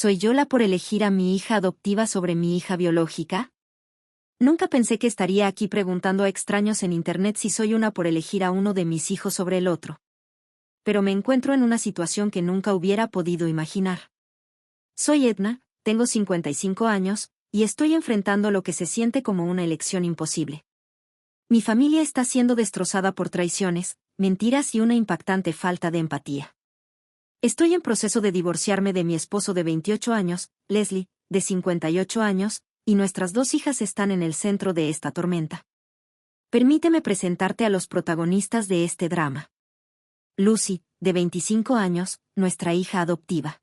¿Soy yo la por elegir a mi hija adoptiva sobre mi hija biológica? Nunca pensé que estaría aquí preguntando a extraños en internet si soy una por elegir a uno de mis hijos sobre el otro. Pero me encuentro en una situación que nunca hubiera podido imaginar. Soy Edna, tengo 55 años, y estoy enfrentando lo que se siente como una elección imposible. Mi familia está siendo destrozada por traiciones, mentiras y una impactante falta de empatía. Estoy en proceso de divorciarme de mi esposo de 28 años, Leslie, de 58 años, y nuestras dos hijas están en el centro de esta tormenta. Permíteme presentarte a los protagonistas de este drama. Lucy, de 25 años, nuestra hija adoptiva.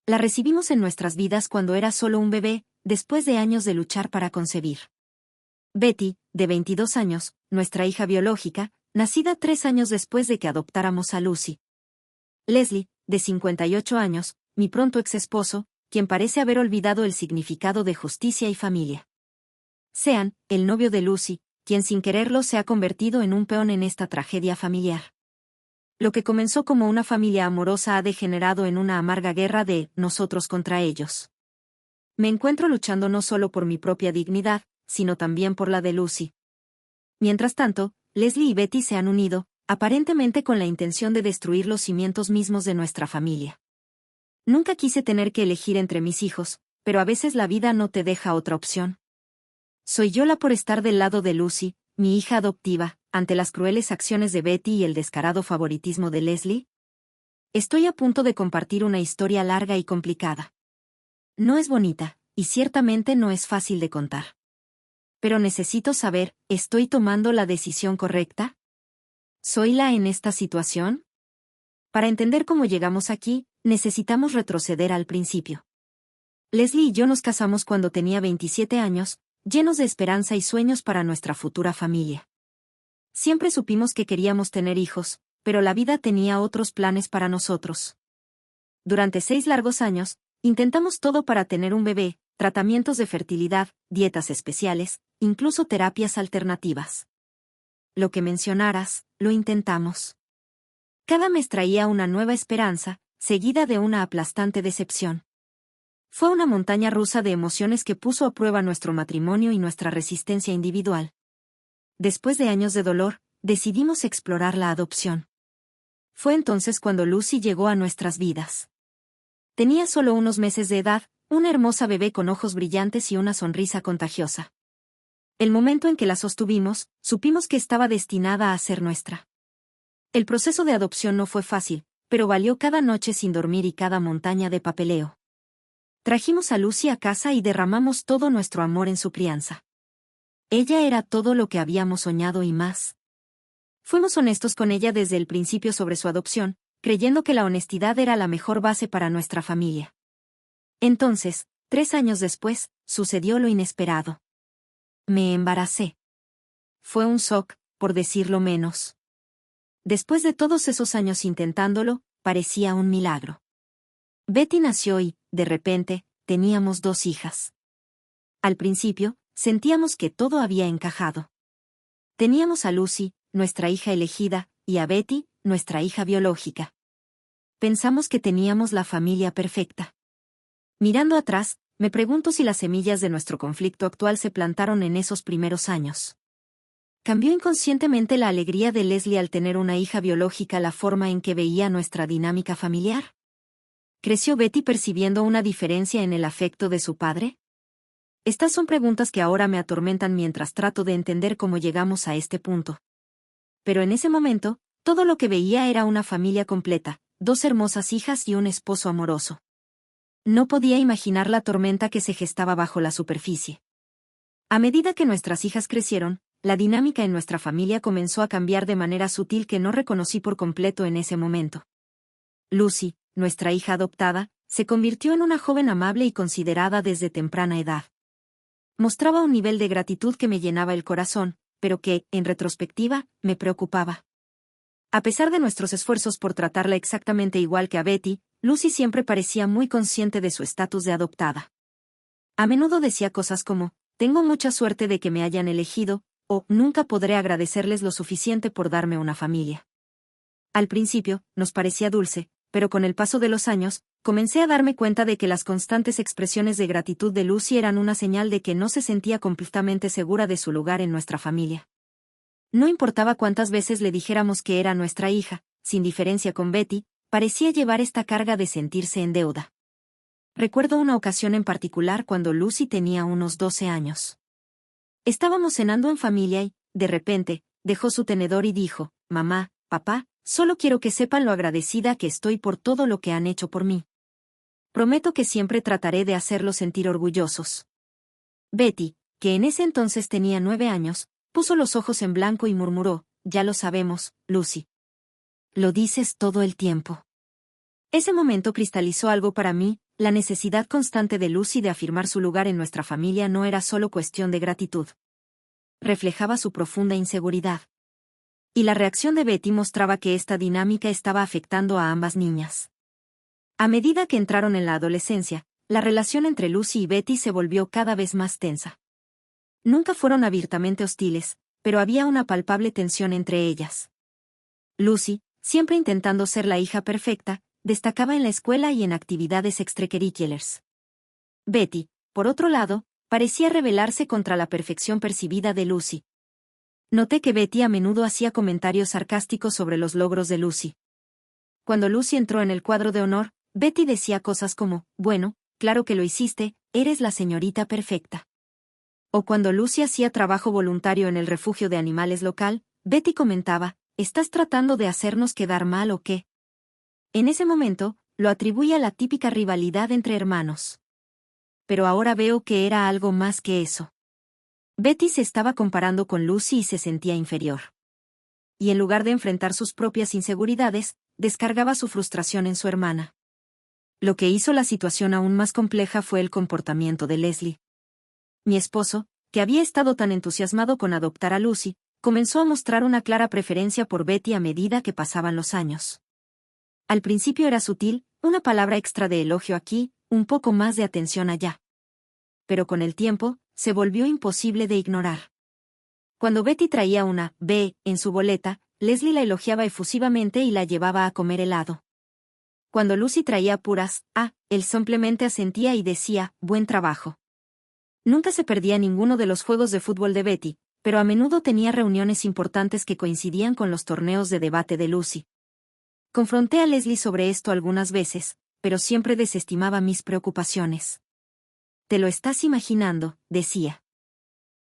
La recibimos en nuestras vidas cuando era solo un bebé, después de años de luchar para concebir. Betty, de 22 años, nuestra hija biológica, nacida 3 años después de que adoptáramos a Lucy. Leslie, de 58 años, mi pronto ex-esposo, quien parece haber olvidado el significado de justicia y familia. Sean, el novio de Lucy, quien sin quererlo se ha convertido en un peón en esta tragedia familiar. Lo que comenzó como una familia amorosa ha degenerado en una amarga guerra de nosotros contra ellos. Me encuentro luchando no solo por mi propia dignidad, sino también por la de Lucy. Mientras tanto, Leslie y Betty se han unido, aparentemente con la intención de destruir los cimientos mismos de nuestra familia. Nunca quise tener que elegir entre mis hijos, pero a veces la vida no te deja otra opción. ¿Soy yo la por estar del lado de Lucy, mi hija adoptiva, ante las crueles acciones de Betty y el descarado favoritismo de Leslie? Estoy a punto de compartir una historia larga y complicada. No es bonita, y ciertamente no es fácil de contar. Pero necesito saber, ¿estoy tomando la decisión correcta? ¿Soy la en esta situación? Para entender cómo llegamos aquí, necesitamos retroceder al principio. Leslie y yo nos casamos cuando tenía 27 años, llenos de esperanza y sueños para nuestra futura familia. Siempre supimos que queríamos tener hijos, pero la vida tenía otros planes para nosotros. Durante 6 largos años, intentamos todo para tener un bebé, tratamientos de fertilidad, dietas especiales, incluso terapias alternativas. Lo que mencionaras, lo intentamos. Cada mes traía una nueva esperanza, seguida de una aplastante decepción. Fue una montaña rusa de emociones que puso a prueba nuestro matrimonio y nuestra resistencia individual. Después de años de dolor, decidimos explorar la adopción. Fue entonces cuando Lucy llegó a nuestras vidas. Tenía solo unos meses de edad, una hermosa bebé con ojos brillantes y una sonrisa contagiosa. El momento en que la sostuvimos, supimos que estaba destinada a ser nuestra. El proceso de adopción no fue fácil, pero valió cada noche sin dormir y cada montaña de papeleo. Trajimos a Lucy a casa y derramamos todo nuestro amor en su crianza. Ella era todo lo que habíamos soñado y más. Fuimos honestos con ella desde el principio sobre su adopción, creyendo que la honestidad era la mejor base para nuestra familia. Entonces, 3 años después, sucedió lo inesperado. Me embaracé. Fue un shock, por decirlo menos. Después de todos esos años intentándolo, parecía un milagro. Betty nació y, de repente, teníamos 2 hijas. Al principio, sentíamos que todo había encajado. Teníamos a Lucy, nuestra hija elegida, y a Betty, nuestra hija biológica. Pensamos que teníamos la familia perfecta. Mirando atrás, me pregunto si las semillas de nuestro conflicto actual se plantaron en esos primeros años. ¿Cambió inconscientemente la alegría de Leslie al tener una hija biológica la forma en que veía nuestra dinámica familiar? ¿Creció Betty percibiendo una diferencia en el afecto de su padre? Estas son preguntas que ahora me atormentan mientras trato de entender cómo llegamos a este punto. Pero en ese momento, todo lo que veía era una familia completa, 2 hermosas hijas y un esposo amoroso. No podía imaginar la tormenta que se gestaba bajo la superficie. A medida que nuestras hijas crecieron, la dinámica en nuestra familia comenzó a cambiar de manera sutil que no reconocí por completo en ese momento. Lucy, nuestra hija adoptada, se convirtió en una joven amable y considerada desde temprana edad. Mostraba un nivel de gratitud que me llenaba el corazón, pero que, en retrospectiva, me preocupaba. A pesar de nuestros esfuerzos por tratarla exactamente igual que a Betty, Lucy siempre parecía muy consciente de su estatus de adoptada. A menudo decía cosas como, tengo mucha suerte de que me hayan elegido, o nunca podré agradecerles lo suficiente por darme una familia. Al principio, nos parecía dulce, pero con el paso de los años, comencé a darme cuenta de que las constantes expresiones de gratitud de Lucy eran una señal de que no se sentía completamente segura de su lugar en nuestra familia. No importaba cuántas veces le dijéramos que era nuestra hija, sin diferencia con Betty, parecía llevar esta carga de sentirse en deuda. Recuerdo una ocasión en particular cuando Lucy tenía unos 12 años. Estábamos cenando en familia y, de repente, dejó su tenedor y dijo: «Mamá, papá, solo quiero que sepan lo agradecida que estoy por todo lo que han hecho por mí. Prometo que siempre trataré de hacerlos sentir orgullosos». Betty, que en ese entonces tenía 9 años, puso los ojos en blanco y murmuró: «Ya lo sabemos, Lucy. Lo dices todo el tiempo». Ese momento cristalizó algo para mí: la necesidad constante de Lucy de afirmar su lugar en nuestra familia no era solo cuestión de gratitud. Reflejaba su profunda inseguridad. Y la reacción de Betty mostraba que esta dinámica estaba afectando a ambas niñas. A medida que entraron en la adolescencia, la relación entre Lucy y Betty se volvió cada vez más tensa. Nunca fueron abiertamente hostiles, pero había una palpable tensión entre ellas. Lucy, siempre intentando ser la hija perfecta, destacaba en la escuela y en actividades extracurriculares. Betty, por otro lado, parecía rebelarse contra la perfección percibida de Lucy. Noté que Betty a menudo hacía comentarios sarcásticos sobre los logros de Lucy. Cuando Lucy entró en el cuadro de honor, Betty decía cosas como: «Bueno, claro que lo hiciste, eres la señorita perfecta». O cuando Lucy hacía trabajo voluntario en el refugio de animales local, Betty comentaba: «¿Estás tratando de hacernos quedar mal o qué?». En ese momento, lo atribuía a la típica rivalidad entre hermanos. Pero ahora veo que era algo más que eso. Betty se estaba comparando con Lucy y se sentía inferior. Y en lugar de enfrentar sus propias inseguridades, descargaba su frustración en su hermana. Lo que hizo la situación aún más compleja fue el comportamiento de Leslie. Mi esposo, que había estado tan entusiasmado con adoptar a Lucy, comenzó a mostrar una clara preferencia por Betty a medida que pasaban los años. Al principio era sutil, una palabra extra de elogio aquí, un poco más de atención allá. Pero con el tiempo, se volvió imposible de ignorar. Cuando Betty traía una B en su boleta, Leslie la elogiaba efusivamente y la llevaba a comer helado. Cuando Lucy traía puras A, él simplemente asentía y decía: «Buen trabajo». Nunca se perdía ninguno de los juegos de fútbol de Betty, pero a menudo tenía reuniones importantes que coincidían con los torneos de debate de Lucy. Confronté a Leslie sobre esto algunas veces, pero siempre desestimaba mis preocupaciones. «Te lo estás imaginando», decía.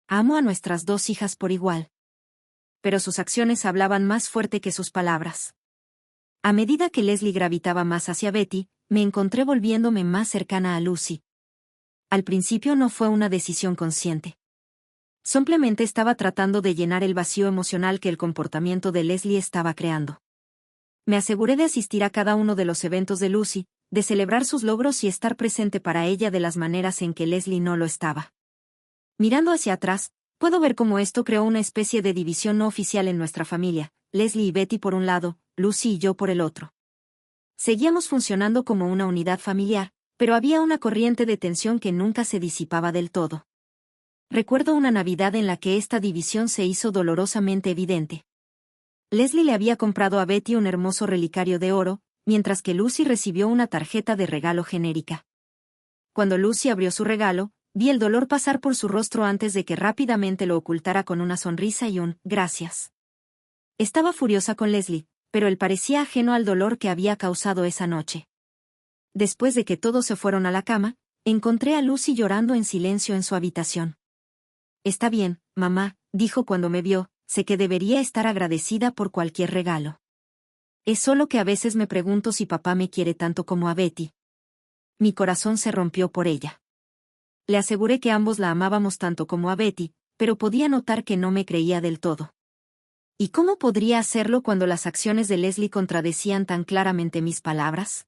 «Amo a nuestras dos hijas por igual». Pero sus acciones hablaban más fuerte que sus palabras. A medida que Leslie gravitaba más hacia Betty, me encontré volviéndome más cercana a Lucy. Al principio no fue una decisión consciente. Simplemente estaba tratando de llenar el vacío emocional que el comportamiento de Leslie estaba creando. Me aseguré de asistir a cada uno de los eventos de Lucy, de celebrar sus logros y estar presente para ella de las maneras en que Leslie no lo estaba. Mirando hacia atrás, puedo ver cómo esto creó una especie de división no oficial en nuestra familia, Leslie y Betty por un lado, Lucy y yo por el otro. Seguíamos funcionando como una unidad familiar, pero había una corriente de tensión que nunca se disipaba del todo. Recuerdo una Navidad en la que esta división se hizo dolorosamente evidente. Leslie le había comprado a Betty un hermoso relicario de oro, mientras que Lucy recibió una tarjeta de regalo genérica. Cuando Lucy abrió su regalo, vi el dolor pasar por su rostro antes de que rápidamente lo ocultara con una sonrisa y un «gracias». Estaba furiosa con Leslie, pero él parecía ajeno al dolor que había causado esa noche. Después de que todos se fueron a la cama, encontré a Lucy llorando en silencio en su habitación. «Está bien, mamá», dijo cuando me vio, «sé que debería estar agradecida por cualquier regalo. Es solo que a veces me pregunto si papá me quiere tanto como a Betty». Mi corazón se rompió por ella. Le aseguré que ambos la amábamos tanto como a Betty, pero podía notar que no me creía del todo. ¿Y cómo podría hacerlo cuando las acciones de Leslie contradecían tan claramente mis palabras?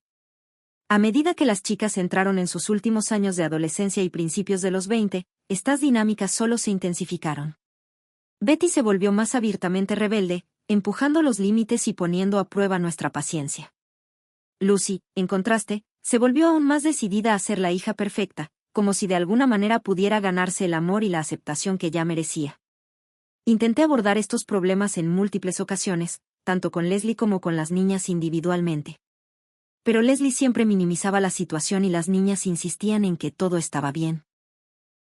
A medida que las chicas entraron en sus últimos años de adolescencia y principios de los 20, estas dinámicas solo se intensificaron. Betty se volvió más abiertamente rebelde, empujando los límites y poniendo a prueba nuestra paciencia. Lucy, en contraste, se volvió aún más decidida a ser la hija perfecta, como si de alguna manera pudiera ganarse el amor y la aceptación que ya merecía. Intenté abordar estos problemas en múltiples ocasiones, tanto con Leslie como con las niñas individualmente. Pero Leslie siempre minimizaba la situación y las niñas insistían en que todo estaba bien.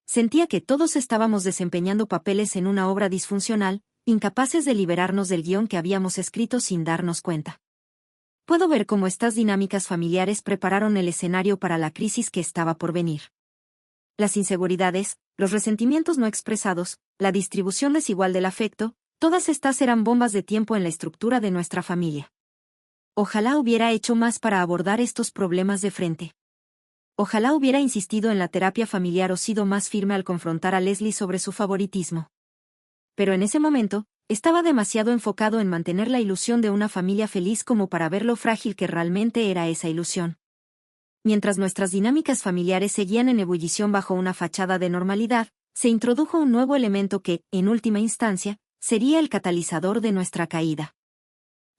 Sentía que todos estábamos desempeñando papeles en una obra disfuncional, incapaces de liberarnos del guión que habíamos escrito sin darnos cuenta. Puedo ver cómo estas dinámicas familiares prepararon el escenario para la crisis que estaba por venir. Las inseguridades, los resentimientos no expresados, la distribución desigual del afecto, todas estas eran bombas de tiempo en la estructura de nuestra familia. Ojalá hubiera hecho más para abordar estos problemas de frente. Ojalá hubiera insistido en la terapia familiar o sido más firme al confrontar a Leslie sobre su favoritismo. Pero en ese momento, estaba demasiado enfocado en mantener la ilusión de una familia feliz como para ver lo frágil que realmente era esa ilusión. Mientras nuestras dinámicas familiares seguían en ebullición bajo una fachada de normalidad, se introdujo un nuevo elemento que, en última instancia, sería el catalizador de nuestra caída.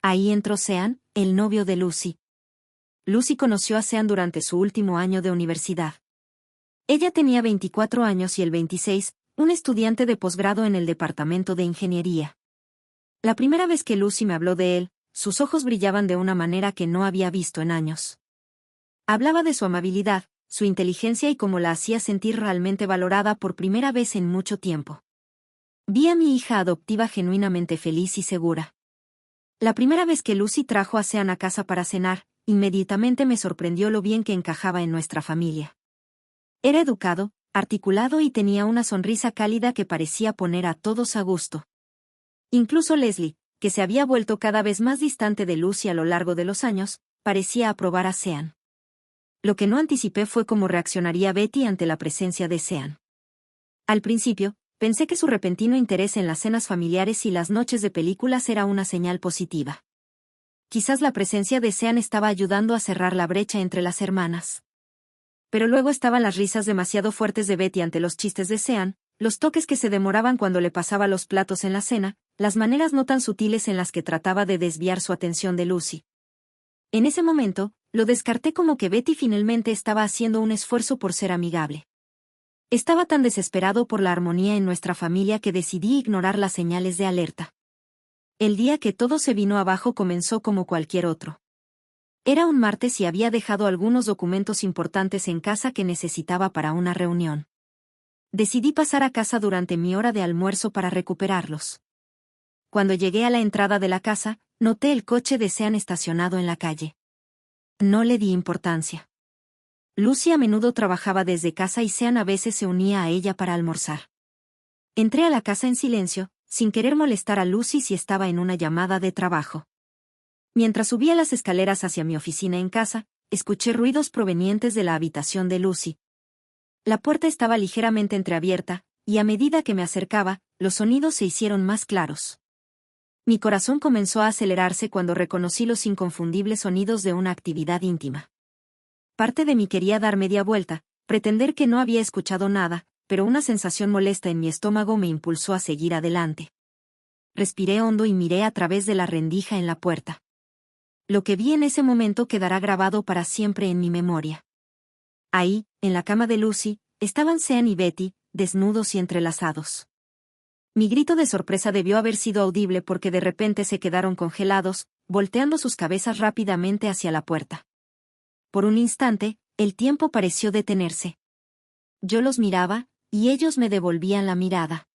Ahí entró Sean, el novio de Lucy. Lucy conoció a Sean durante su último año de universidad. Ella tenía 24 años y él 26, un estudiante de posgrado en el departamento de ingeniería. La primera vez que Lucy me habló de él, sus ojos brillaban de una manera que no había visto en años. Hablaba de su amabilidad, su inteligencia y cómo la hacía sentir realmente valorada por primera vez en mucho tiempo. Vi a mi hija adoptiva genuinamente feliz y segura. La primera vez que Lucy trajo a Sean a casa para cenar, inmediatamente me sorprendió lo bien que encajaba en nuestra familia. Era educado, articulado y tenía una sonrisa cálida que parecía poner a todos a gusto. Incluso Leslie, que se había vuelto cada vez más distante de Lucy a lo largo de los años, parecía aprobar a Sean. Lo que no anticipé fue cómo reaccionaría Betty ante la presencia de Sean. Al principio, pensé que su repentino interés en las cenas familiares y las noches de películas era una señal positiva. Quizás la presencia de Sean estaba ayudando a cerrar la brecha entre las hermanas. Pero luego estaban las risas demasiado fuertes de Betty ante los chistes de Sean, los toques que se demoraban cuando le pasaba los platos en la cena, las maneras no tan sutiles en las que trataba de desviar su atención de Lucy. En ese momento, lo descarté como que Betty finalmente estaba haciendo un esfuerzo por ser amigable. Estaba tan desesperado por la armonía en nuestra familia que decidí ignorar las señales de alerta. El día que todo se vino abajo comenzó como cualquier otro. Era un martes y había dejado algunos documentos importantes en casa que necesitaba para una reunión. Decidí pasar a casa durante mi hora de almuerzo para recuperarlos. Cuando llegué a la entrada de la casa, noté el coche de Sean estacionado en la calle. No le di importancia. Lucy a menudo trabajaba desde casa y Sean a veces se unía a ella para almorzar. Entré a la casa en silencio, sin querer molestar a Lucy si estaba en una llamada de trabajo. Mientras subía las escaleras hacia mi oficina en casa, escuché ruidos provenientes de la habitación de Lucy. La puerta estaba ligeramente entreabierta, y a medida que me acercaba, los sonidos se hicieron más claros. Mi corazón comenzó a acelerarse cuando reconocí los inconfundibles sonidos de una actividad íntima. Parte de mí quería dar media vuelta, pretender que no había escuchado nada, pero una sensación molesta en mi estómago me impulsó a seguir adelante. Respiré hondo y miré a través de la rendija en la puerta. Lo que vi en ese momento quedará grabado para siempre en mi memoria. Ahí, en la cama de Lucy, estaban Sean y Betty, desnudos y entrelazados. Mi grito de sorpresa debió haber sido audible porque de repente se quedaron congelados, volteando sus cabezas rápidamente hacia la puerta. Por un instante, el tiempo pareció detenerse. Yo los miraba, y ellos me devolvían la mirada.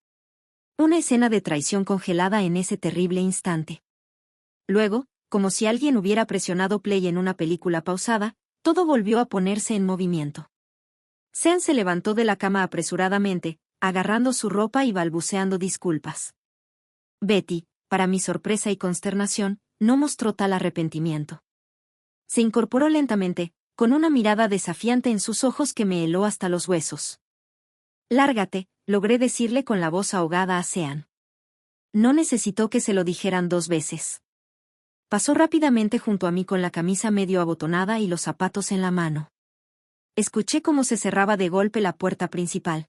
Una escena de traición congelada en ese terrible instante. Luego, como si alguien hubiera presionado play en una película pausada, todo volvió a ponerse en movimiento. Sean se levantó de la cama apresuradamente, agarrando su ropa y balbuceando disculpas. Betty, para mi sorpresa y consternación, no mostró tal arrepentimiento. Se incorporó lentamente, con una mirada desafiante en sus ojos que me heló hasta los huesos. «Lárgate», logré decirle con la voz ahogada a Sean. No necesitó que se lo dijeran 2 veces. Pasó rápidamente junto a mí con la camisa medio abotonada y los zapatos en la mano. Escuché cómo se cerraba de golpe la puerta principal.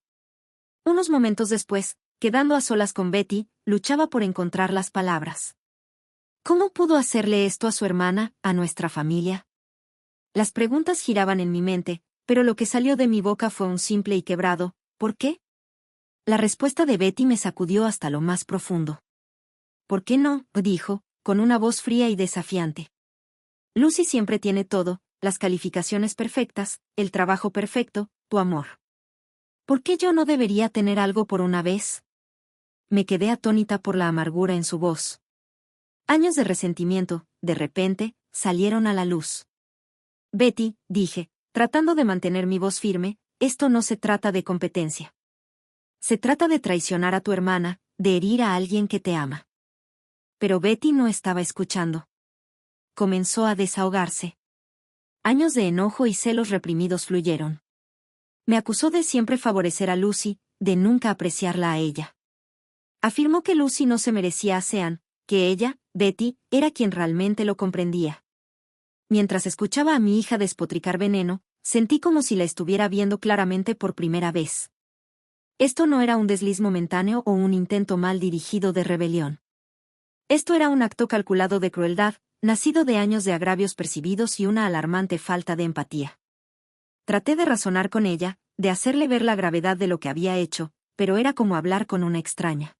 Unos momentos después, quedando a solas con Betty, luchaba por encontrar las palabras. ¿Cómo pudo hacerle esto a su hermana, a nuestra familia? Las preguntas giraban en mi mente, pero lo que salió de mi boca fue un simple y quebrado «¿por qué?». La respuesta de Betty me sacudió hasta lo más profundo. «¿Por qué no?», dijo, con una voz fría y desafiante. «Lucy siempre tiene todo, las calificaciones perfectas, el trabajo perfecto, tu amor. ¿Por qué yo no debería tener algo por una vez? Me quedé atónita por la amargura en su voz. Años de resentimiento, de repente, salieron a la luz. Betty, dije, tratando de mantener mi voz firme, esto no se trata de competencia. Se trata de traicionar a tu hermana, de herir a alguien que te ama. Pero Betty no estaba escuchando. Comenzó a desahogarse. Años de enojo y celos reprimidos fluyeron. Me acusó de siempre favorecer a Lucy, de nunca apreciarla a ella. Afirmó que Lucy no se merecía a Sean, que ella, Betty, era quien realmente lo comprendía. Mientras escuchaba a mi hija despotricar veneno, sentí como si la estuviera viendo claramente por primera vez. Esto no era un desliz momentáneo o un intento mal dirigido de rebelión. Esto era un acto calculado de crueldad, nacido de años de agravios percibidos y una alarmante falta de empatía. Traté de razonar con ella, de hacerle ver la gravedad de lo que había hecho, pero era como hablar con una extraña.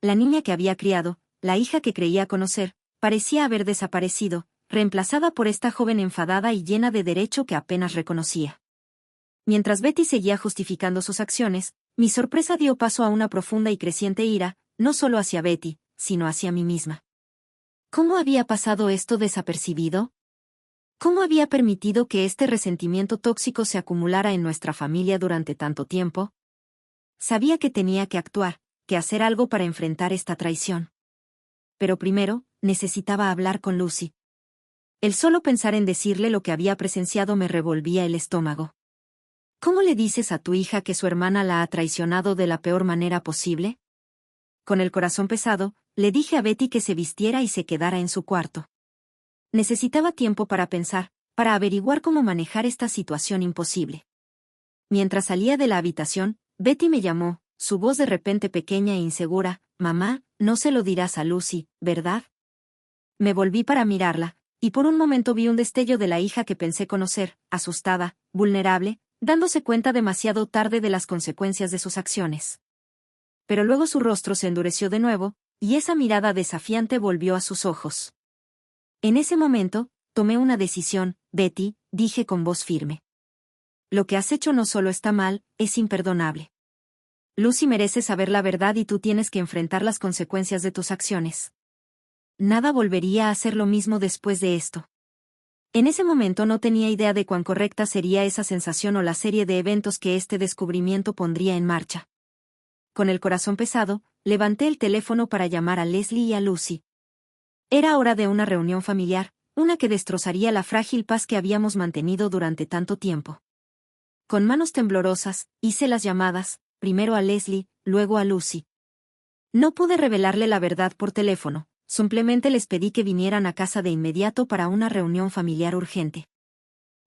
La niña que había criado, la hija que creía conocer, parecía haber desaparecido, reemplazada por esta joven enfadada y llena de derecho que apenas reconocía. Mientras Betty seguía justificando sus acciones, mi sorpresa dio paso a una profunda y creciente ira, no solo hacia Betty, sino hacia mí misma. ¿Cómo había pasado esto desapercibido? ¿Cómo había permitido que este resentimiento tóxico se acumulara en nuestra familia durante tanto tiempo? Sabía que tenía que actuar, que hacer algo para enfrentar esta traición. Pero primero, necesitaba hablar con Lucy. El solo pensar en decirle lo que había presenciado me revolvía el estómago. ¿Cómo le dices a tu hija que su hermana la ha traicionado de la peor manera posible? Con el corazón pesado, le dije a Betty que se vistiera y se quedara en su cuarto. Necesitaba tiempo para pensar, para averiguar cómo manejar esta situación imposible. Mientras salía de la habitación, Betty me llamó, su voz de repente pequeña e insegura: «Mamá, no se lo dirás a Lucy, ¿verdad?» Me volví para mirarla, y por un momento vi un destello de la hija que pensé conocer, asustada, vulnerable, dándose cuenta demasiado tarde de las consecuencias de sus acciones. Pero luego su rostro se endureció de nuevo, y esa mirada desafiante volvió a sus ojos. En ese momento, tomé una decisión, Betty, dije con voz firme. Lo que has hecho no solo está mal, es imperdonable. Lucy merece saber la verdad y tú tienes que enfrentar las consecuencias de tus acciones. Nada volvería a ser lo mismo después de esto. En ese momento no tenía idea de cuán correcta sería esa sensación o la serie de eventos que este descubrimiento pondría en marcha. Con el corazón pesado, levanté el teléfono para llamar a Leslie y a Lucy. Era hora de una reunión familiar, una que destrozaría la frágil paz que habíamos mantenido durante tanto tiempo. Con manos temblorosas, hice las llamadas, primero a Leslie, luego a Lucy. No pude revelarle la verdad por teléfono, simplemente les pedí que vinieran a casa de inmediato para una reunión familiar urgente.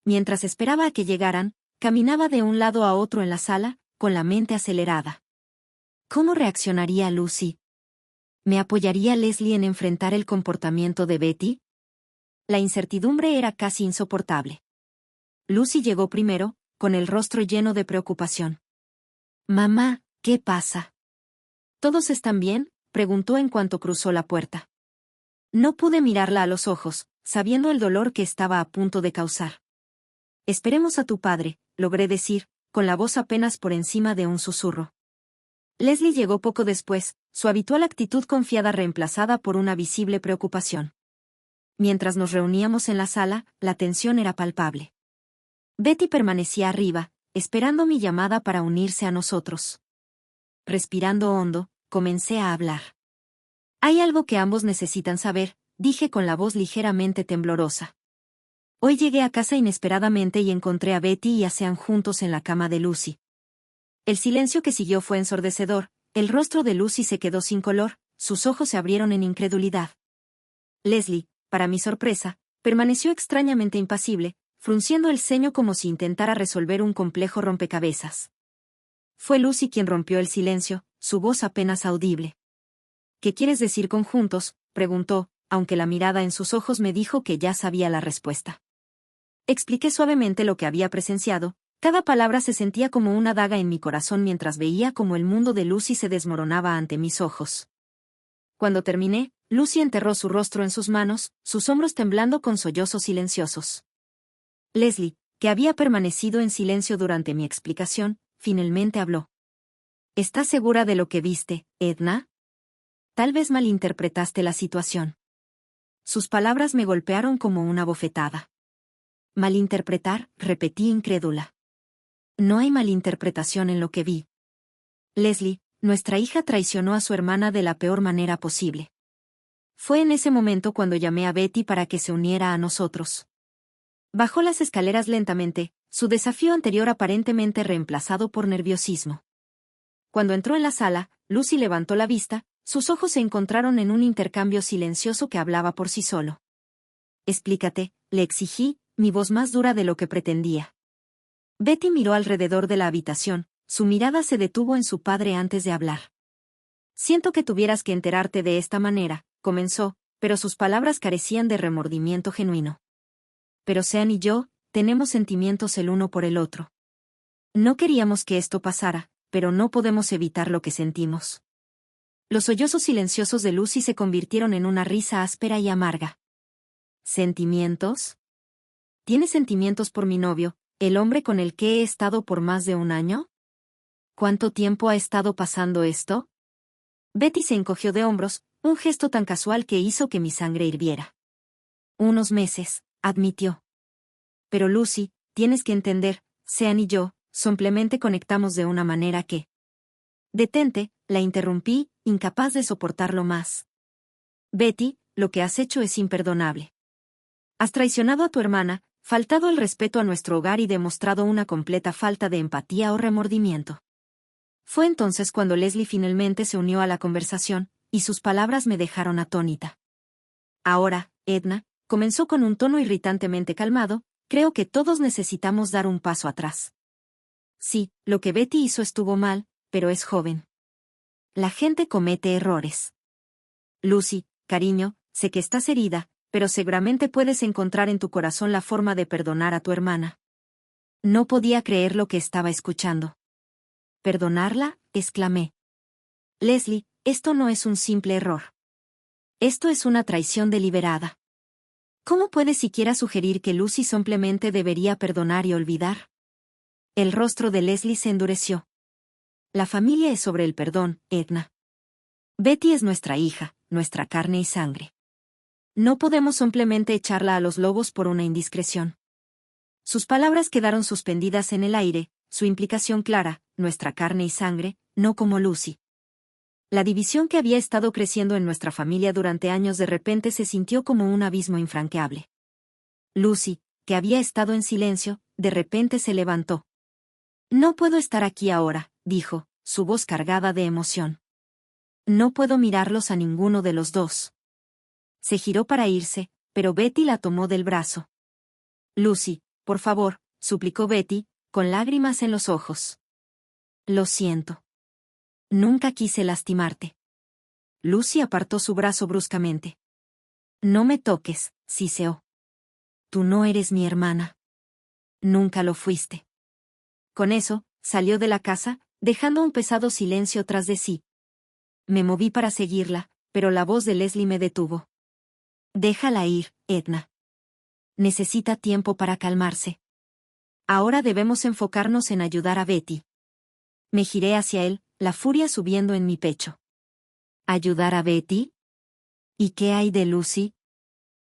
Mientras esperaba a que llegaran, caminaba de un lado a otro en la sala, con la mente acelerada. ¿Cómo reaccionaría Lucy? ¿Me apoyaría Leslie en enfrentar el comportamiento de Betty? La incertidumbre era casi insoportable. Lucy llegó primero, con el rostro lleno de preocupación. «Mamá, ¿qué pasa?» «¿Todos están bien?», preguntó en cuanto cruzó la puerta. No pude mirarla a los ojos, sabiendo el dolor que estaba a punto de causar. «Esperemos a tu padre», logré decir, con la voz apenas por encima de un susurro. Leslie llegó poco después, su habitual actitud confiada reemplazada por una visible preocupación. Mientras nos reuníamos en la sala, la tensión era palpable. Betty permanecía arriba, esperando mi llamada para unirse a nosotros. Respirando hondo, comencé a hablar. «Hay algo que ambos necesitan saber», dije con la voz ligeramente temblorosa. Hoy llegué a casa inesperadamente y encontré a Betty y a Sean juntos en la cama de Lucy. El silencio que siguió fue ensordecedor, el rostro de Lucy se quedó sin color, sus ojos se abrieron en incredulidad. Leslie, para mi sorpresa, permaneció extrañamente impasible, frunciendo el ceño como si intentara resolver un complejo rompecabezas. Fue Lucy quien rompió el silencio, su voz apenas audible. «¿Qué quieres decir con juntos?», preguntó, aunque la mirada en sus ojos me dijo que ya sabía la respuesta. Expliqué suavemente lo que había presenciado. Cada palabra se sentía como una daga en mi corazón mientras veía cómo el mundo de Lucy se desmoronaba ante mis ojos. Cuando terminé, Lucy enterró su rostro en sus manos, sus hombros temblando con sollozos silenciosos. Leslie, que había permanecido en silencio durante mi explicación, finalmente habló. ¿Estás segura de lo que viste, Edna? Tal vez malinterpretaste la situación. Sus palabras me golpearon como una bofetada. Malinterpretar, repetí incrédula. No hay malinterpretación en lo que vi. Leslie, nuestra hija traicionó a su hermana de la peor manera posible. Fue en ese momento cuando llamé a Betty para que se uniera a nosotros. Bajó las escaleras lentamente, su desafío anterior aparentemente reemplazado por nerviosismo. Cuando entró en la sala, Lucy levantó la vista, sus ojos se encontraron en un intercambio silencioso que hablaba por sí solo. Explícate, le exigí, mi voz más dura de lo que pretendía. Betty miró alrededor de la habitación, su mirada se detuvo en su padre antes de hablar. Siento que tuvieras que enterarte de esta manera, comenzó, pero sus palabras carecían de remordimiento genuino. Pero Sean y yo, tenemos sentimientos el uno por el otro. No queríamos que esto pasara, pero no podemos evitar lo que sentimos. Los sollozos silenciosos de Lucy se convirtieron en una risa áspera y amarga. ¿Sentimientos? ¿Tienes sentimientos por mi novio, el hombre con el que he estado por más de un año? ¿Cuánto tiempo ha estado pasando esto? Betty se encogió de hombros, un gesto tan casual que hizo que mi sangre hirviera. Unos meses, admitió. Pero Lucy, tienes que entender, Sean y yo, simplemente conectamos de una manera que... Detente, la interrumpí, incapaz de soportarlo más. Betty, lo que has hecho es imperdonable. Has traicionado a tu hermana, faltado el respeto a nuestro hogar y demostrado una completa falta de empatía o remordimiento. Fue entonces cuando Leslie finalmente se unió a la conversación, y sus palabras me dejaron atónita. Ahora, Edna, comenzó con un tono irritantemente calmado, creo que todos necesitamos dar un paso atrás. Sí, lo que Betty hizo estuvo mal, pero es joven. La gente comete errores. Lucy, cariño, sé que estás herida, pero seguramente puedes encontrar en tu corazón la forma de perdonar a tu hermana. No podía creer lo que estaba escuchando. ¿Perdonarla?, exclamé. Leslie, esto no es un simple error. Esto es una traición deliberada. ¿Cómo puedes siquiera sugerir que Lucy simplemente debería perdonar y olvidar? El rostro de Leslie se endureció. La familia es sobre el perdón, Edna. Betty es nuestra hija, nuestra carne y sangre. No podemos simplemente echarla a los lobos por una indiscreción. Sus palabras quedaron suspendidas en el aire, su implicación clara, nuestra carne y sangre, no como Lucy. La división que había estado creciendo en nuestra familia durante años de repente se sintió como un abismo infranqueable. Lucy, que había estado en silencio, de repente se levantó. No puedo estar aquí ahora, dijo, su voz cargada de emoción. No puedo mirarlos a ninguno de los dos. Se giró para irse, pero Betty la tomó del brazo. Lucy, por favor, suplicó Betty, con lágrimas en los ojos. Lo siento. Nunca quise lastimarte. Lucy apartó su brazo bruscamente. No me toques, siseó. Tú no eres mi hermana. Nunca lo fuiste. Con eso, salió de la casa, dejando un pesado silencio tras de sí. Me moví para seguirla, pero la voz de Leslie me detuvo. Déjala ir, Edna. Necesita tiempo para calmarse. Ahora debemos enfocarnos en ayudar a Betty. Me giré hacia él, la furia subiendo en mi pecho. ¿Ayudar a Betty? ¿Y qué hay de Lucy?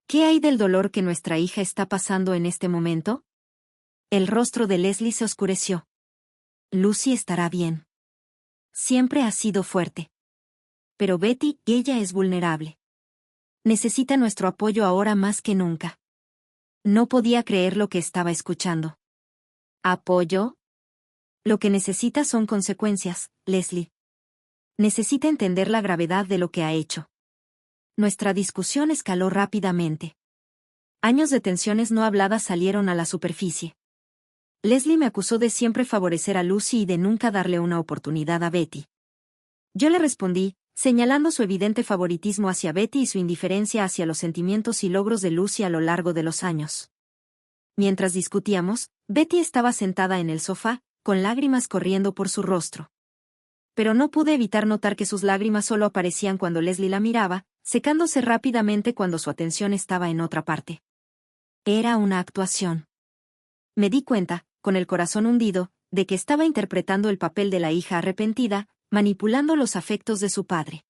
¿Qué hay del dolor que nuestra hija está pasando en este momento? El rostro de Leslie se oscureció. Lucy estará bien. Siempre ha sido fuerte. Pero Betty, ella es vulnerable. Necesita nuestro apoyo ahora más que nunca. No podía creer lo que estaba escuchando. ¿Apoyo? Lo que necesita son consecuencias, Leslie. Necesita entender la gravedad de lo que ha hecho. Nuestra discusión escaló rápidamente. Años de tensiones no habladas salieron a la superficie. Leslie me acusó de siempre favorecer a Lucy y de nunca darle una oportunidad a Betty. Yo le respondí, señalando su evidente favoritismo hacia Betty y su indiferencia hacia los sentimientos y logros de Lucy a lo largo de los años. Mientras discutíamos, Betty estaba sentada en el sofá, con lágrimas corriendo por su rostro. Pero no pude evitar notar que sus lágrimas solo aparecían cuando Leslie la miraba, secándose rápidamente cuando su atención estaba en otra parte. Era una actuación. me di cuenta, con el corazón hundido, de que estaba interpretando el papel de la hija arrepentida, manipulando los afectos de su padre.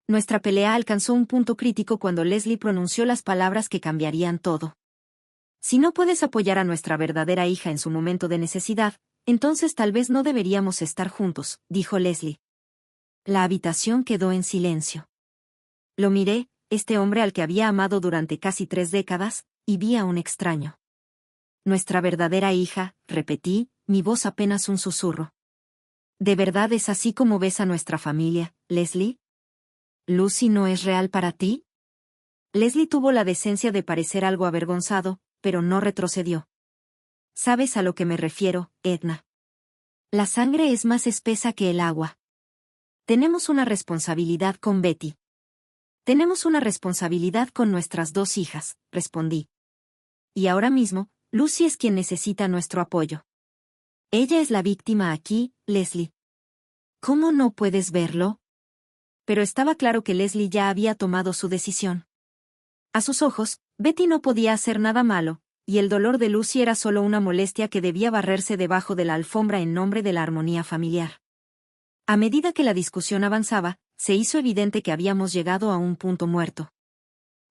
Nuestra pelea alcanzó un punto crítico cuando Leslie pronunció las palabras que cambiarían todo. Si no puedes apoyar a nuestra verdadera hija en su momento de necesidad, entonces tal vez no deberíamos estar juntos, dijo Leslie. La habitación quedó en silencio. Lo miré, este hombre al que había amado durante casi 3 décadas, y vi a un extraño. Nuestra verdadera hija, repetí, mi voz apenas un susurro. ¿De verdad es así como ves a nuestra familia, Leslie? ¿Lucy no es real para ti? Leslie tuvo la decencia de parecer algo avergonzado, pero no retrocedió. ¿Sabes a lo que me refiero, Edna? La sangre es más espesa que el agua. Tenemos una responsabilidad con Betty. Tenemos una responsabilidad con nuestras 2 hijas, respondí. Y ahora mismo, Lucy es quien necesita nuestro apoyo. Ella es la víctima aquí, Leslie. ¿Cómo no puedes verlo? Pero estaba claro que Leslie ya había tomado su decisión. A sus ojos, Betty no podía hacer nada malo, y el dolor de Lucy era solo una molestia que debía barrerse debajo de la alfombra en nombre de la armonía familiar. A medida que la discusión avanzaba, se hizo evidente que habíamos llegado a un punto muerto.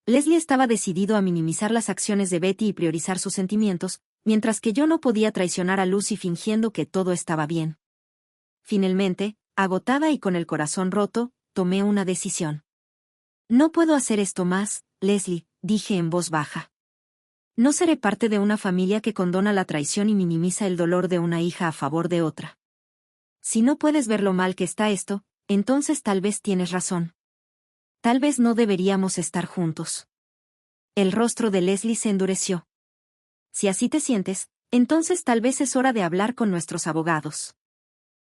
Leslie estaba decidido a minimizar las acciones de Betty y priorizar sus sentimientos, mientras que yo no podía traicionar a Lucy fingiendo que todo estaba bien. Finalmente, agotada y con el corazón roto, tomé una decisión. No puedo hacer esto más, Leslie, dije en voz baja. No seré parte de una familia que condona la traición y minimiza el dolor de una hija a favor de otra. Si no puedes ver lo mal que está esto, entonces tal vez tienes razón. Tal vez no deberíamos estar juntos. El rostro de Leslie se endureció. Si así te sientes, entonces tal vez es hora de hablar con nuestros abogados.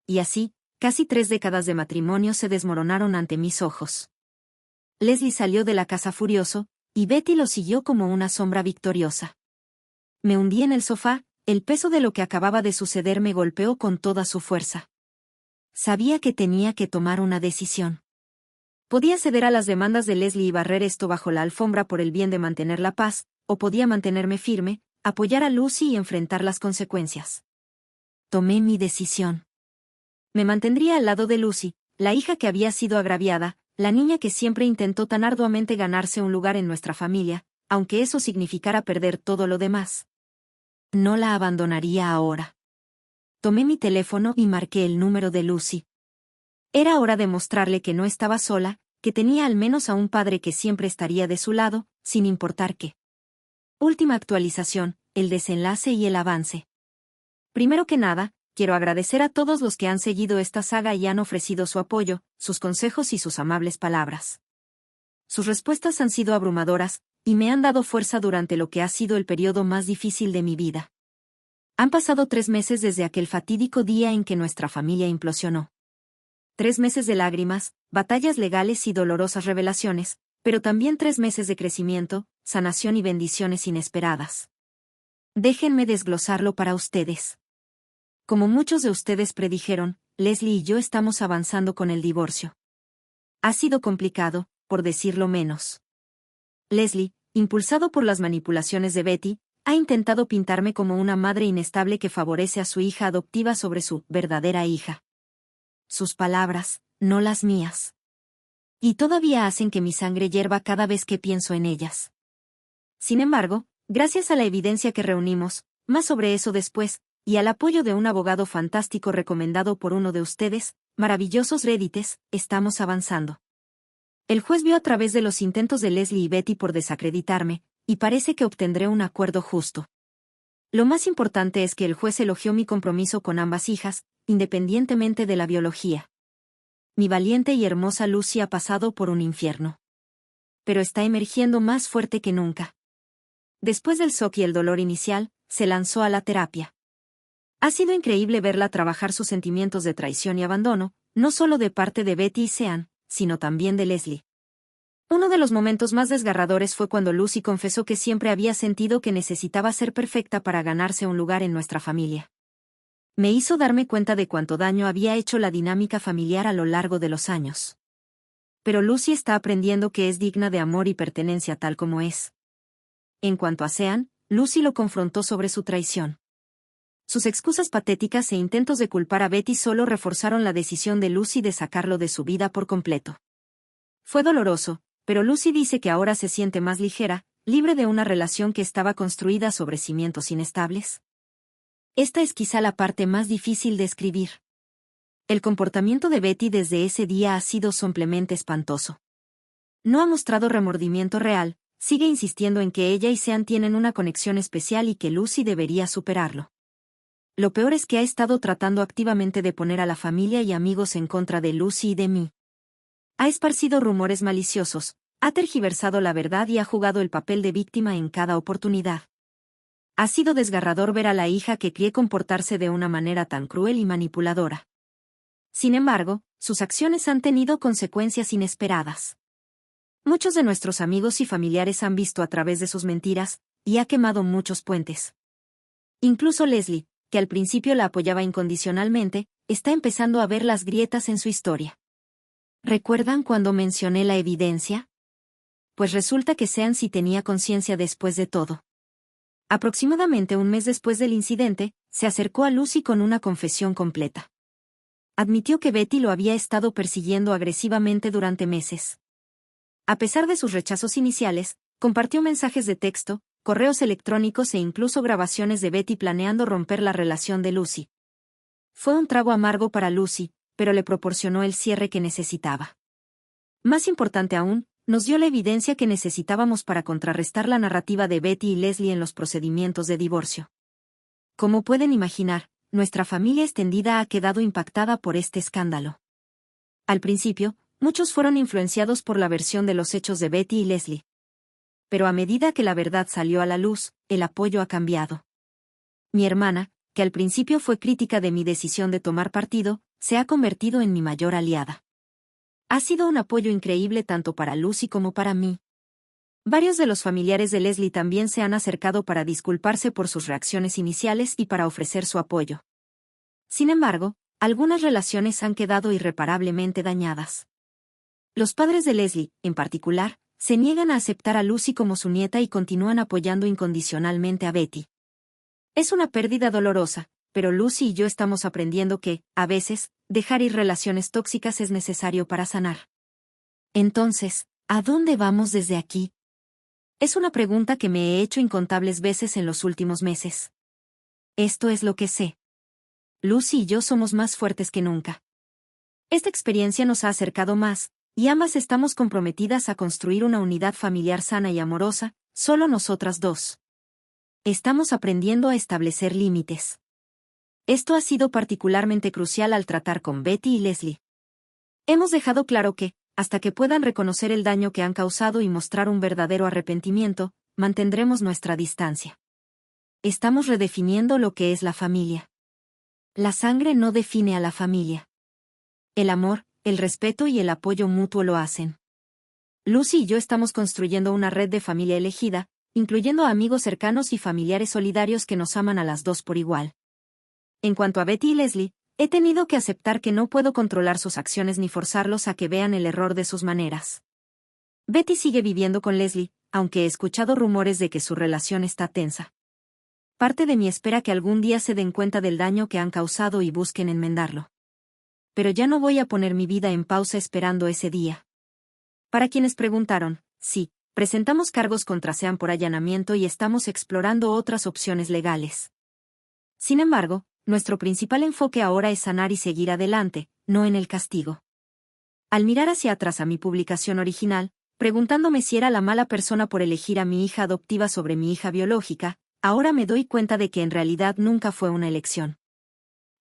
Y así, casi 3 décadas de matrimonio se desmoronaron ante mis ojos. Leslie salió de la casa furioso, y Betty lo siguió como una sombra victoriosa. Me hundí en el sofá, el peso de lo que acababa de suceder me golpeó con toda su fuerza. Sabía que tenía que tomar una decisión. Podía ceder a las demandas de Leslie y barrer esto bajo la alfombra por el bien de mantener la paz, o podía mantenerme firme, apoyar a Lucy y enfrentar las consecuencias. Tomé mi decisión. Me mantendría al lado de Lucy, la hija que había sido agraviada, la niña que siempre intentó tan arduamente ganarse un lugar en nuestra familia, aunque eso significara perder todo lo demás. No la abandonaría ahora. Tomé mi teléfono y marqué el número de Lucy. Era hora de mostrarle que no estaba sola, que tenía al menos a un padre que siempre estaría de su lado, sin importar qué. Última actualización, el desenlace y el avance. Primero que nada, quiero agradecer a todos los que han seguido esta saga y han ofrecido su apoyo, sus consejos y sus amables palabras. Sus respuestas han sido abrumadoras, y me han dado fuerza durante lo que ha sido el periodo más difícil de mi vida. Han pasado 3 meses desde aquel fatídico día en que nuestra familia implosionó. 3 meses de lágrimas, batallas legales y dolorosas revelaciones, pero también 3 meses de crecimiento, sanación y bendiciones inesperadas. Déjenme desglosarlo para ustedes. Como muchos de ustedes predijeron, Leslie y yo estamos avanzando con el divorcio. Ha sido complicado, por decirlo menos. Leslie, impulsado por las manipulaciones de Betty, ha intentado pintarme como una madre inestable que favorece a su hija adoptiva sobre su verdadera hija. Sus palabras, no las mías. Y todavía hacen que mi sangre hierva cada vez que pienso en ellas. Sin embargo, gracias a la evidencia que reunimos, más sobre eso después, y al apoyo de un abogado fantástico recomendado por uno de ustedes, maravillosos Reddites, estamos avanzando. El juez vio a través de los intentos de Leslie y Betty por desacreditarme, y parece que obtendré un acuerdo justo. Lo más importante es que el juez elogió mi compromiso con ambas hijas, independientemente de la biología. Mi valiente y hermosa Lucy ha pasado por un infierno. Pero está emergiendo más fuerte que nunca. Después del shock y el dolor inicial, se lanzó a la terapia. Ha sido increíble verla trabajar sus sentimientos de traición y abandono, no solo de parte de Betty y Sean, sino también de Leslie. Uno de los momentos más desgarradores fue cuando Lucy confesó que siempre había sentido que necesitaba ser perfecta para ganarse un lugar en nuestra familia. Me hizo darme cuenta de cuánto daño había hecho la dinámica familiar a lo largo de los años. Pero Lucy está aprendiendo que es digna de amor y pertenencia tal como es. En cuanto a Sean, Lucy lo confrontó sobre su traición. Sus excusas patéticas e intentos de culpar a Betty solo reforzaron la decisión de Lucy de sacarlo de su vida por completo. Fue doloroso, pero Lucy dice que ahora se siente más ligera, libre de una relación que estaba construida sobre cimientos inestables. Esta es quizá la parte más difícil de escribir. El comportamiento de Betty desde ese día ha sido simplemente espantoso. No ha mostrado remordimiento real, sigue insistiendo en que ella y Sean tienen una conexión especial y que Lucy debería superarlo. Lo peor es que ha estado tratando activamente de poner a la familia y amigos en contra de Lucy y de mí. Ha esparcido rumores maliciosos, ha tergiversado la verdad y ha jugado el papel de víctima en cada oportunidad. Ha sido desgarrador ver a la hija que crié comportarse de una manera tan cruel y manipuladora. Sin embargo, sus acciones han tenido consecuencias inesperadas. Muchos de nuestros amigos y familiares han visto a través de sus mentiras, y ha quemado muchos puentes. Incluso Leslie, que al principio la apoyaba incondicionalmente, está empezando a ver las grietas en su historia. ¿Recuerdan cuando mencioné la evidencia? Pues resulta que Sean sí tenía conciencia después de todo. Aproximadamente un mes después del incidente, se acercó a Lucy con una confesión completa. Admitió que Betty lo había estado persiguiendo agresivamente durante meses. A pesar de sus rechazos iniciales, compartió mensajes de texto, correos electrónicos e incluso grabaciones de Betty planeando romper la relación de Lucy. Fue un trago amargo para Lucy, pero le proporcionó el cierre que necesitaba. Más importante aún, nos dio la evidencia que necesitábamos para contrarrestar la narrativa de Betty y Leslie en los procedimientos de divorcio. Como pueden imaginar, nuestra familia extendida ha quedado impactada por este escándalo. Al principio, muchos fueron influenciados por la versión de los hechos de Betty y Leslie. Pero a medida que la verdad salió a la luz, el apoyo ha cambiado. Mi hermana, que al principio fue crítica de mi decisión de tomar partido, se ha convertido en mi mayor aliada. Ha sido un apoyo increíble tanto para Lucy como para mí. Varios de los familiares de Leslie también se han acercado para disculparse por sus reacciones iniciales y para ofrecer su apoyo. Sin embargo, algunas relaciones han quedado irreparablemente dañadas. Los padres de Leslie, en particular, se niegan a aceptar a Lucy como su nieta y continúan apoyando incondicionalmente a Betty. Es una pérdida dolorosa, pero Lucy y yo estamos aprendiendo que, a veces, dejar ir relaciones tóxicas es necesario para sanar. Entonces, ¿a dónde vamos desde aquí? Es una pregunta que me he hecho incontables veces en los últimos meses. Esto es lo que sé. Lucy y yo somos más fuertes que nunca. Esta experiencia nos ha acercado más, y ambas estamos comprometidas a construir una unidad familiar sana y amorosa, solo nosotras dos. Estamos aprendiendo a establecer límites. Esto ha sido particularmente crucial al tratar con Betty y Leslie. Hemos dejado claro que, hasta que puedan reconocer el daño que han causado y mostrar un verdadero arrepentimiento, mantendremos nuestra distancia. Estamos redefiniendo lo que es la familia. La sangre no define a la familia. El amor, el respeto y el apoyo mutuo lo hacen. Lucy y yo estamos construyendo una red de familia elegida, incluyendo a amigos cercanos y familiares solidarios que nos aman a las dos por igual. En cuanto a Betty y Leslie, he tenido que aceptar que no puedo controlar sus acciones ni forzarlos a que vean el error de sus maneras. Betty sigue viviendo con Leslie, aunque he escuchado rumores de que su relación está tensa. Parte de mí espera que algún día se den cuenta del daño que han causado y busquen enmendarlo. Pero ya no voy a poner mi vida en pausa esperando ese día. Para quienes preguntaron, sí, presentamos cargos contra Sean por allanamiento y estamos explorando otras opciones legales. Sin embargo, nuestro principal enfoque ahora es sanar y seguir adelante, no en el castigo. Al mirar hacia atrás a mi publicación original, preguntándome si era la mala persona por elegir a mi hija adoptiva sobre mi hija biológica, ahora me doy cuenta de que en realidad nunca fue una elección.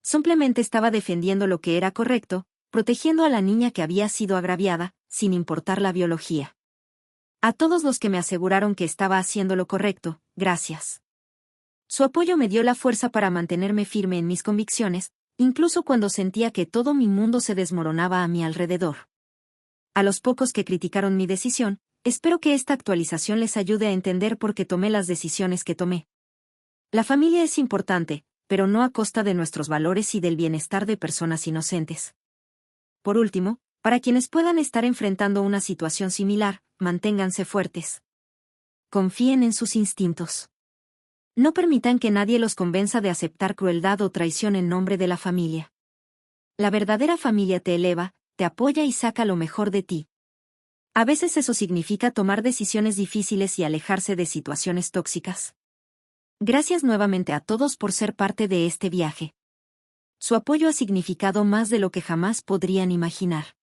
Simplemente estaba defendiendo lo que era correcto, protegiendo a la niña que había sido agraviada, sin importar la biología. A todos los que me aseguraron que estaba haciendo lo correcto, gracias. Su apoyo me dio la fuerza para mantenerme firme en mis convicciones, incluso cuando sentía que todo mi mundo se desmoronaba a mi alrededor. A los pocos que criticaron mi decisión, espero que esta actualización les ayude a entender por qué tomé las decisiones que tomé. La familia es importante, pero no a costa de nuestros valores y del bienestar de personas inocentes. Por último, para quienes puedan estar enfrentando una situación similar, manténganse fuertes. Confíen en sus instintos. No permitan que nadie los convenza de aceptar crueldad o traición en nombre de la familia. La verdadera familia te eleva, te apoya y saca lo mejor de ti. A veces eso significa tomar decisiones difíciles y alejarse de situaciones tóxicas. Gracias nuevamente a todos por ser parte de este viaje. Su apoyo ha significado más de lo que jamás podrían imaginar.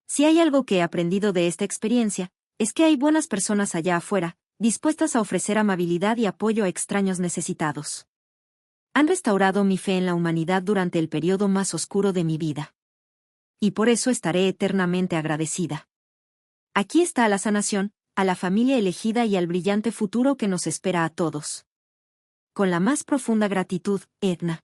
Si hay algo que he aprendido de esta experiencia, es que hay buenas personas allá afuera, dispuestas a ofrecer amabilidad y apoyo a extraños necesitados. Han restaurado mi fe en la humanidad durante el periodo más oscuro de mi vida. Y por eso estaré eternamente agradecida. Aquí está a la sanación, a la familia elegida y al brillante futuro que nos espera a todos. Con la más profunda gratitud, Edna.